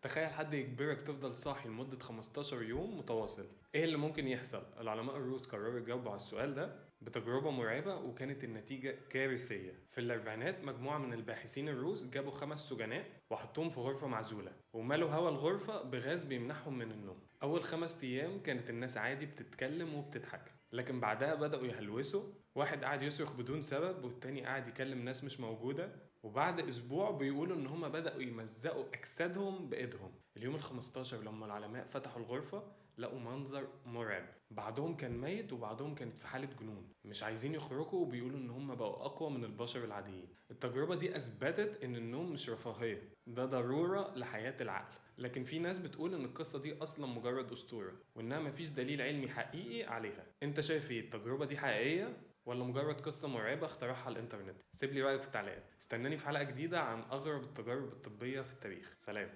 تخيل حد يجبرك تفضل صاحي لمدة 15 يوم متواصل، ايه اللي ممكن يحصل؟ العلماء الروس قرروا يجاوبوا على السؤال ده بتجربة مرعبة، وكانت النتيجة كارثية. في الأربعينات مجموعة من الباحثين الروس جابوا 5 سجناء وحطوهم في غرفة معزولة، وملوا هوا الغرفة بغاز بيمنعهم من النوم. أول 5 أيام كانت الناس عادي بتتكلم وبتضحك، لكن بعدها بدأوا يهلوسوا. واحد قاعد يصرخ بدون سبب، والتاني قاعد يكلم ناس مش موجودة. وبعد أسبوع بيقولوا إن هما بدأوا يمزقوا أجسادهم بإيدهم. اليوم ال15 لما العلماء فتحوا الغرفة لقوا منظر مرعب، بعضهم كان ميت وبعضهم كانت في حالة جنون، مش عايزين يخرجوا، وبيقولوا إن هما بقوا أقوى من البشر العاديين. التجربة دي أثبتت إن النوم مش رفاهية، ده ضرورة لحياة العقل. لكن في ناس بتقول إن القصة دي أصلا مجرد أسطورة، وإنها مفيش دليل علمي حقيقي عليها. أنت شايف إيه؟ التجربة دي حقيقية ولا مجرد قصة مرعبة اخترعها على الإنترنت؟ سيب لي رأيك في التعليقات. استناني في حلقة جديدة عن أغرب التجارب الطبية في التاريخ. سلام.